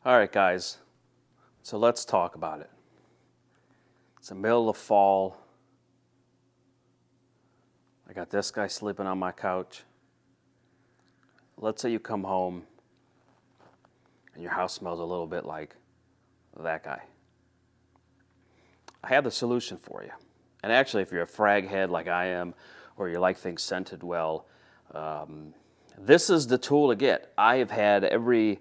All right, guys, so let's talk about it. It's the middle of fall. I got this guy sleeping on my couch. Let's say you come home and your house smells a little bit like that guy. I have the solution for you. And actually, if you're a frag head like I am, or you like things scented well, this is the tool to get. I have had every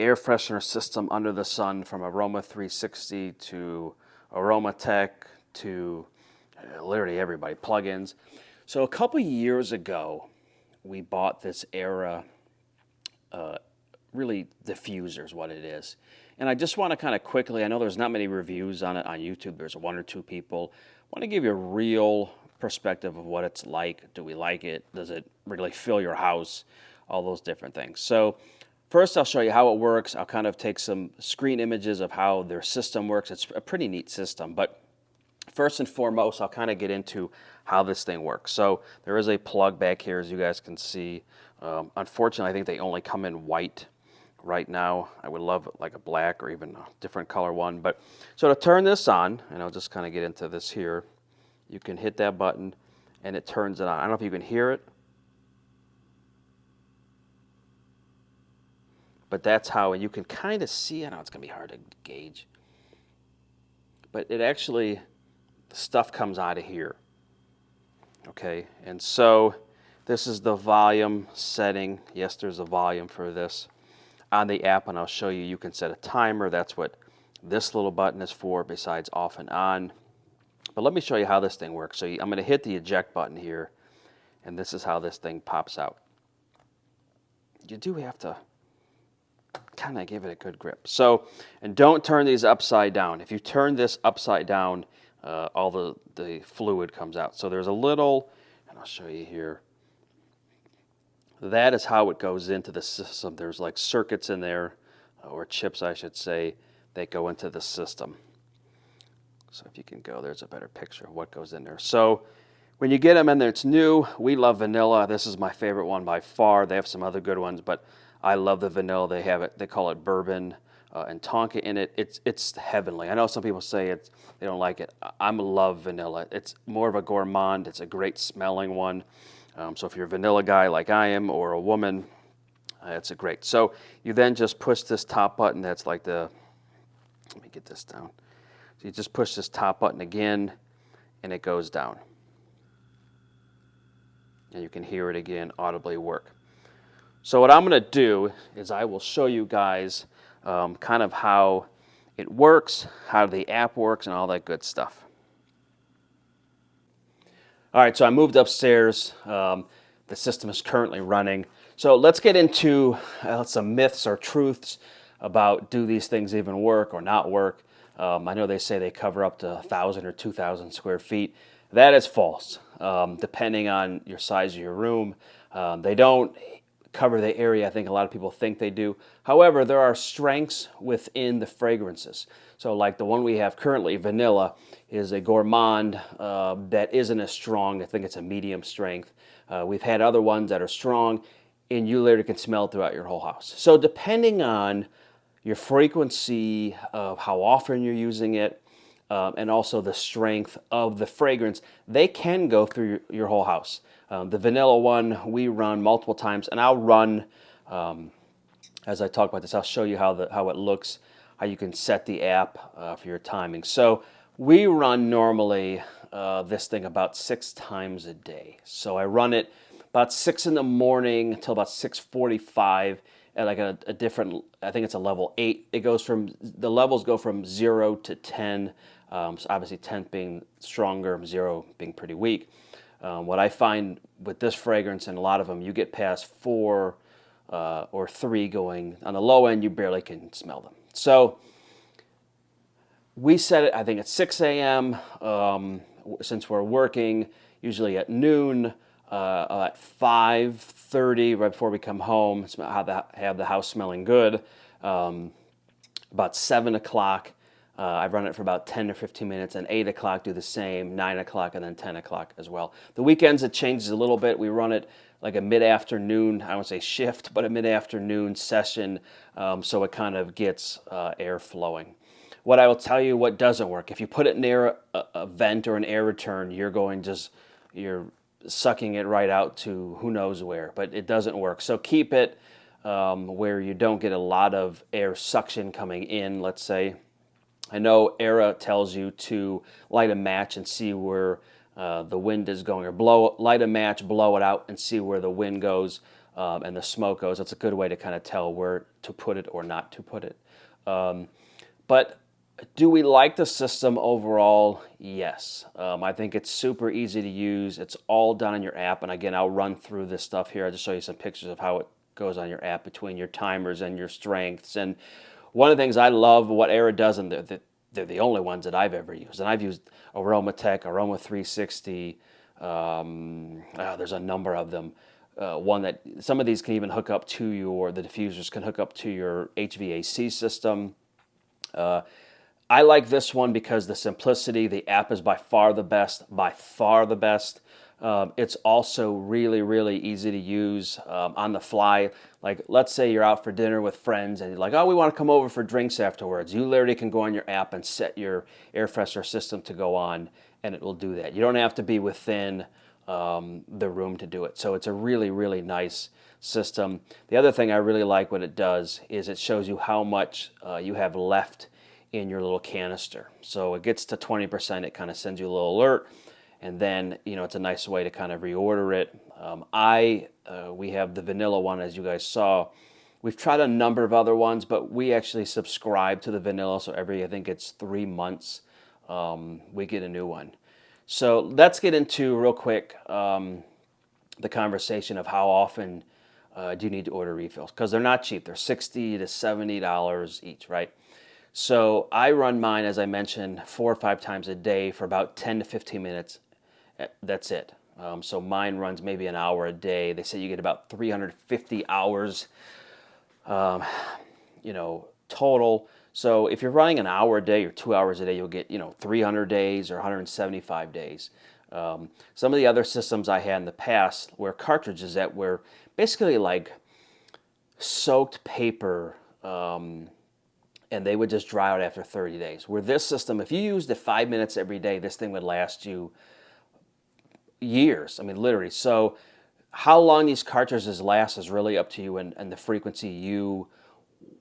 air freshener system under the sun, from Aroma 360 to Aromatech to literally everybody, plugins. So a couple years ago, we bought this Aera really diffuser is what it is. And I just want to kind of quickly, I know there's not many reviews on it on YouTube, there's one or two people. I want to give you a real perspective of what it's like. Do we like it? Does it really fill your house? All those different things. So first I'll show you how it works. I'll kind of take some screen images of how their system works. It's a pretty neat system, but first and foremost, I'll kind of get into how this thing works. So there is a plug back here, as you guys can see. Unfortunately, I think they only come in white right now. I would love like a black or even a different color one. But so to turn this on, and I'll just kind of get into this here, you can hit that button and it turns it on. I don't know if you can hear it, but that's how, and you can kind of see, I know it's going to be hard to gauge, but it actually, the stuff comes out of here. Okay, and so this is the volume setting. Yes, there's a volume for this on the app, and I'll show you. You can set a timer. That's what this little button is for, besides off and on. But let me show you how this thing works. So I'm going to hit the eject button here, and this is how this thing pops out. You do have to kind of give it a good grip. So, and don't turn these upside down. If you turn this upside down, all the fluid comes out. So there's a little, and I'll show you here. That is how it goes into the system. There's like circuits in there, or chips I should say, that go into the system. So if you can go, there's a better picture of what goes in there. So when you get them in there, it's new. We love vanilla. This is my favorite one by far. They have some other good ones, but I love the vanilla. They have it. They call it bourbon and Tonka in it. It's heavenly. I know some people say they don't like it. I love vanilla. It's more of a gourmand. It's a great smelling one. So if you're a vanilla guy like I am, or a woman, it's a great. So you then just push this top button. That's like let me get this down. So you just push this top button again, and it goes down. And you can hear it again audibly work. So what I'm going to do is I will show you guys kind of how it works, how the app works, and all that good stuff. All right, so I moved upstairs. The system is currently running. So let's get into some myths or truths about, do these things even work or not work. I know they say they cover up to 1,000 or 2,000 square feet. That is false, depending on your size of your room. They don't cover the area I think a lot of people think they do. However, there are strengths within the fragrances. So like the one we have currently, vanilla, is a gourmand that isn't as strong. I think it's a medium strength. We've had other ones that are strong, and you literally can smell it throughout your whole house. So depending on your frequency of how often you're using it, and also the strength of the fragrance, they can go through your whole house. The vanilla one we run multiple times, and I'll run, as I talk about this, I'll show you how it looks, how you can set the app for your timing. So we run normally this thing about 6 times a day. So I run it about 6 in the morning until about 6:45 at like a different, I think it's a level 8. The levels go from 0 to 10. So obviously 10 being stronger, 0 being pretty weak. What I find with this fragrance, and a lot of them, you get past 4 or 3 going. On the low end, you barely can smell them. So we set it, I think, at 6 a.m. Since we're working, usually at noon, at 5:30, right before we come home, have the house smelling good. About 7 o'clock, I run it for about 10 to 15 minutes, and 8 o'clock do the same, 9 o'clock, and then 10 o'clock as well. The weekends it changes a little bit. We run it like a mid-afternoon, I won't say shift, but a mid-afternoon session, so it kind of gets air flowing. What I will tell you what doesn't work, if you put it near a vent or an air return, you're sucking it right out to who knows where, but it doesn't work. So keep it where you don't get a lot of air suction coming in, let's say. I know Aera tells you to light a match and see where the wind is going, or light a match, blow it out, and see where the wind goes and the smoke goes. That's a good way to kind of tell where to put it or not to put it. But do we like the system overall? Yes. I think it's super easy to use. It's all done in your app. And again, I'll run through this stuff here. I'll just show you some pictures of how it goes on your app between your timers and your strengths. And one of the things I love what Aera does, and they're the only ones that I've ever used. And I've used Aromatech, Aroma 360. There's a number of them. One that some of these can even hook up to the diffusers can hook up to your HVAC system. I like this one because the simplicity, the app is by far the best, it's also really, really easy to use on the fly. Like, let's say you're out for dinner with friends and you're like, oh, we want to come over for drinks afterwards. You literally can go on your app and set your air freshener system to go on, and it will do that. You don't have to be within the room to do it. So it's a really, really nice system. The other thing I really like what it does is it shows you how much you have left in your little canister. So it gets to 20%, it kind of sends you a little alert, and then it's a nice way to kind of reorder it. We have the vanilla one, as you guys saw. We've tried a number of other ones, but we actually subscribe to the vanilla, so I think it's 3 months, we get a new one. So let's get into real quick the conversation of how often do you need to order refills, because they're not cheap. They're $60 to $70 each, right? So I run mine, as I mentioned, 4 or 5 times a day for about 10 to 15 minutes. That's it. So mine runs maybe an hour a day. They say you get about 350 hours, total. So if you're running an hour a day or 2 hours a day, you'll get 300 days or 175 days. Some of the other systems I had in the past were cartridges that were basically like soaked paper. And they would just dry out after 30 days. Where this system, if you used it 5 minutes every day, this thing would last you years. I mean, literally. So how long these cartridges last is really up to you and the frequency you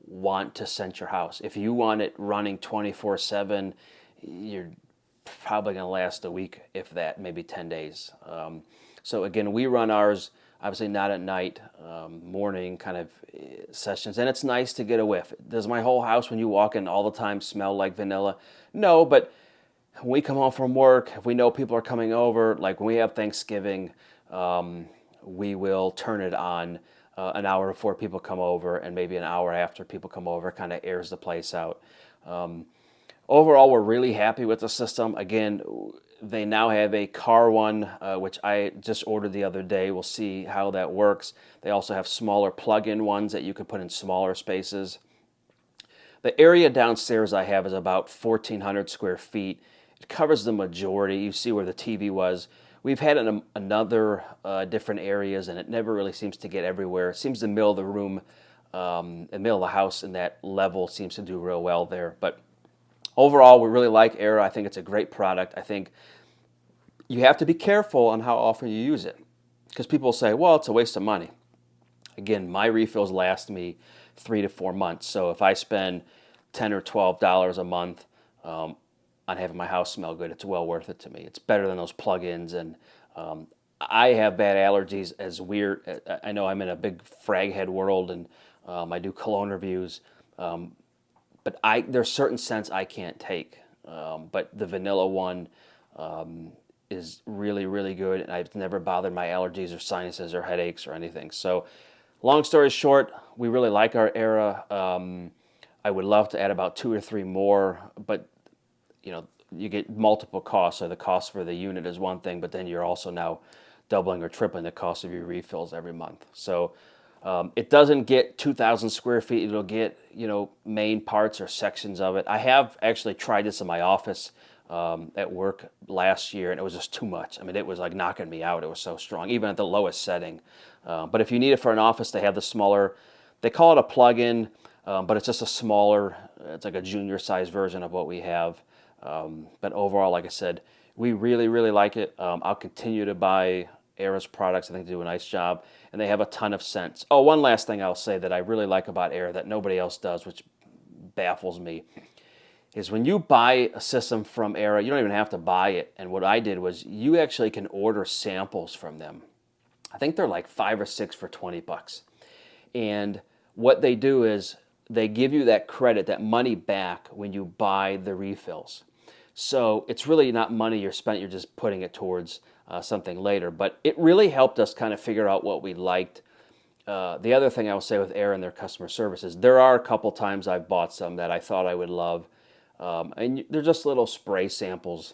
want to scent your house. If you want it running 24/7, you're probably going to last a week, if that, maybe 10 days. So again, we run ours obviously not at night, morning kind of sessions, and it's nice to get a whiff. Does my whole house, when you walk in, all the time smell like vanilla? No, but when we come home from work, if we know people are coming over, like when we have Thanksgiving, we will turn it on an hour before people come over and maybe an hour after people come over, kind of airs the place out. Overall, we're really happy with the system. Again, they now have a car one, which I just ordered the other day. We'll see how that works. They also have smaller plug-in ones that you can put in smaller spaces. The area downstairs I have is about 1,400 square feet. It covers the majority. You see where the TV was. We've had it in another different areas, and it never really seems to get everywhere. It seems the middle of the room, the middle of the house in that level seems to do real well there. But overall, we really like Aera. I think it's a great product. I think you have to be careful on how often you use it, because people say, well, it's a waste of money. Again, my refills last me 3 to 4 months. So if I spend $10 or $12 a month on having my house smell good, it's well worth it to me. It's better than those plug-ins. And I have bad allergies, as weird. I know I'm in a big frag head world, and I do cologne reviews. But there's certain scents I can't take. But the vanilla one is really, really good, and I've never bothered my allergies or sinuses or headaches or anything. So long story short, we really like our Aera. I would love to add about 2 or 3 more, but you get multiple costs. So the cost for the unit is one thing, but then you're also now doubling or tripling the cost of your refills every month. So It doesn't get 2,000 square feet. It'll get, main parts or sections of it. I have actually tried this in my office at work last year, and it was just too much. I mean, it was like knocking me out. It was so strong, even at the lowest setting. But if you need it for an office, they have the smaller, they call it a plug-in, but it's just a smaller, it's like a junior size version of what we have. But overall, like I said, we really, really like it. I'll continue to buy Aera's products. I think they do a nice job, and they have a ton of scents. Oh, one last thing I'll say that I really like about Aera that nobody else does, which baffles me, is when you buy a system from Aera, you don't even have to buy it. And what I did was you actually can order samples from them. I think they're like 5 or 6 for 20 bucks. And what they do is they give you that credit, that money back when you buy the refills. So it's really not money you're spent, you're just putting it towards something later. But it really helped us kind of figure out what we liked. The other thing I will say with Aera and their customer service is there are a couple times I've bought some that I thought I would love. And they're just little spray samples.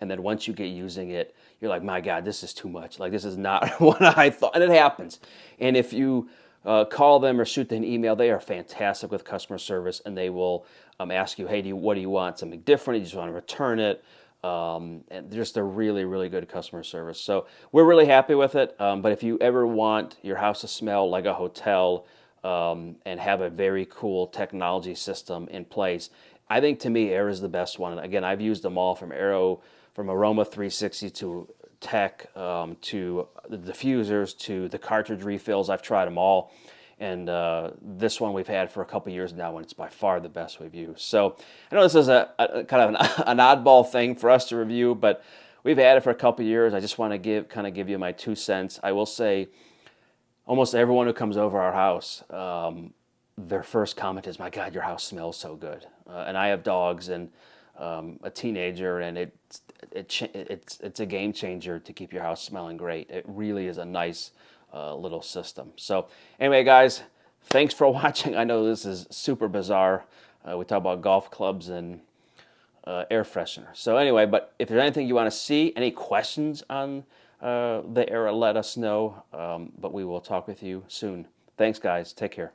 And then once you get using it, you're like, my God, this is too much. Like, this is not what I thought. And it happens. And if you call them or shoot them an email, they are fantastic with customer service. And they will ask you, hey, what do you want? Something different? You just want to return it? And just a really, really good customer service. So we're really happy with it. But if you ever want your house to smell like a hotel and have a very cool technology system in place, I think to me, Aera is the best one. Again, I've used them all from Aroma 360 to Tech to the diffusers to the cartridge refills. I've tried them all. And this one we've had for a couple years now, and it's by far the best we've used. So I know this is a kind of an oddball thing for us to review, but we've had it for a couple years. I just want to give you my 2 cents. I will say almost everyone who comes over our house, their first comment is, my God, your house smells so good. And I have dogs and a teenager, and it's a game changer to keep your house smelling great. It really is a nice little system. So anyway, guys, thanks for watching. I know this is super bizarre. We talk about golf clubs and air freshener. So anyway, but if there's anything you want to see, any questions on the Aera, let us know. But we will talk with you soon. Thanks, guys. Take care.